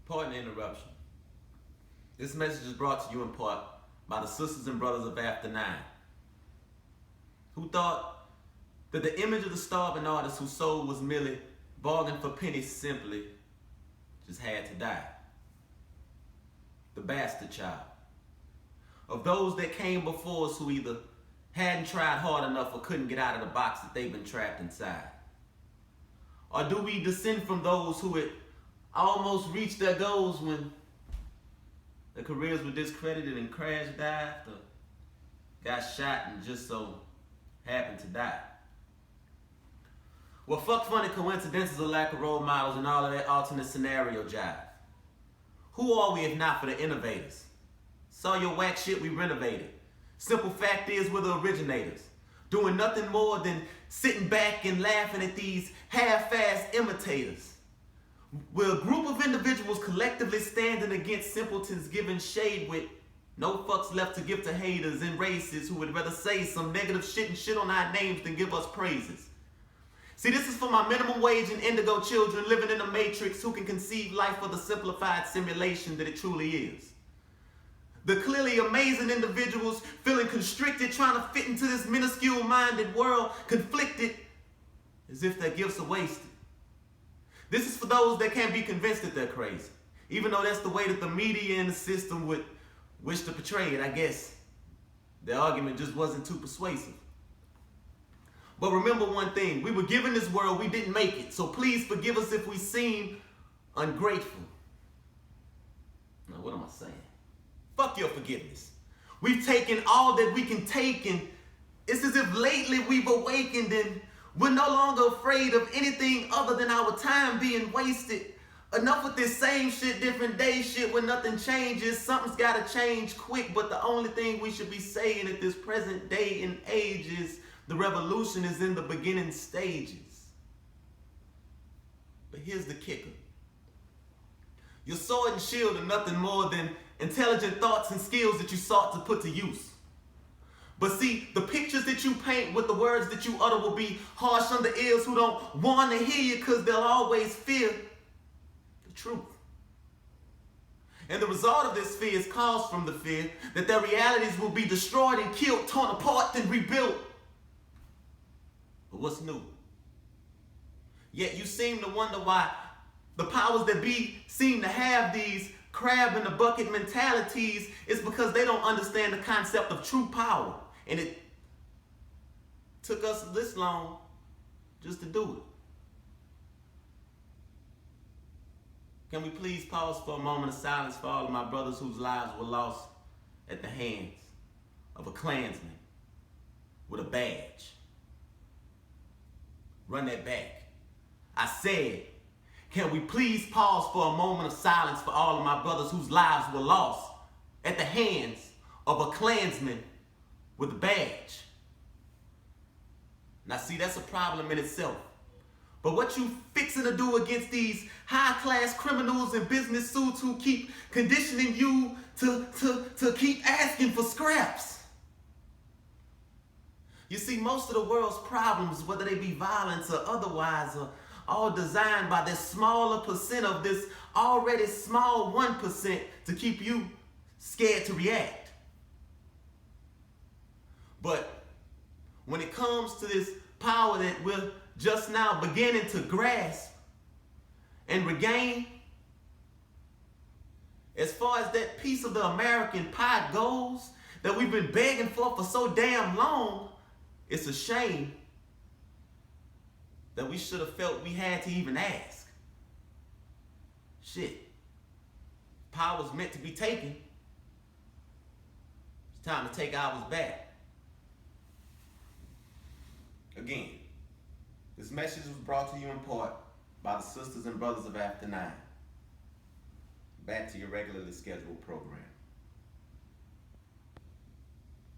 Pardon the interruption. This message is brought to you in part by the sisters and brothers of After 9, who thought that the image of the starving artist whose soul was merely bargained for pennies simply just had to die. The bastard child of those that came before us who either hadn't tried hard enough or couldn't get out of the box that they've been trapped inside. Or do we descend from those who had almost reached their goals when their careers were discredited and crash dived or got shot and just so happened to die? Well, fuck funny coincidences or lack of role models and all of that alternate scenario jive. Who are we if not for the innovators? Saw your whack shit, we renovated. Simple fact is, we're the originators, doing nothing more than sitting back and laughing at these half-assed imitators. We're a group of individuals collectively standing against simpletons giving shade with no fucks left to give to haters and racists who would rather say some negative shit and shit on our names than give us praises. See, this is for my minimum wage and indigo children living in a matrix who can conceive life for the simplified simulation that it truly is. The clearly amazing individuals feeling constricted, trying to fit into this minuscule-minded world, conflicted as if their gifts are wasted. This is for those that can't be convinced that they're crazy, even though that's the way that the media and the system would wish to portray it. I guess the argument just wasn't too persuasive. But remember one thing, we were given this world, we didn't make it, so please forgive us if we seem ungrateful. Now what am I saying? Fuck your forgiveness. We've taken all that we can take, and it's as if lately we've awakened and we're no longer afraid of anything other than our time being wasted. Enough with this same shit, different day shit where nothing changes. Something's gotta change quick, but the only thing we should be saying at this present day and age is the revolution is in the beginning stages. But here's the kicker. Your sword and shield are nothing more than intelligent thoughts and skills that you sought to put to use. But see, the pictures that you paint with the words that you utter will be harsh on the ears who don't want to hear you because they'll always fear the truth. And the result of this fear is caused from the fear that their realities will be destroyed and killed, torn apart, and rebuilt. But what's new? Yet you seem to wonder why the powers that be seem to have these crab in the bucket mentalities. Is because they don't understand the concept of true power. And it took us this long just to do it. Can we please pause for a moment of silence for all of my brothers whose lives were lost at the hands of a Klansman with a badge? Run that back. I said, can we please pause for a moment of silence for all of my brothers whose lives were lost at the hands of a Klansman with a badge? Now see, that's a problem in itself. But what you fixing to do against these high-class criminals and business suits who keep conditioning you to keep asking for scraps? You see, most of the world's problems, whether they be violence or otherwise, are all designed by this smaller percent of this already small 1% to keep you scared to react. But when it comes to this power that we're just now beginning to grasp and regain, as far as that piece of the American pie goes that we've been begging for so damn long, it's a shame that we should have felt we had to even ask. Shit. Power's meant to be taken. It's time to take ours back. Again, this message was brought to you in part by the sisters and brothers of After 9. Back to your regularly scheduled program.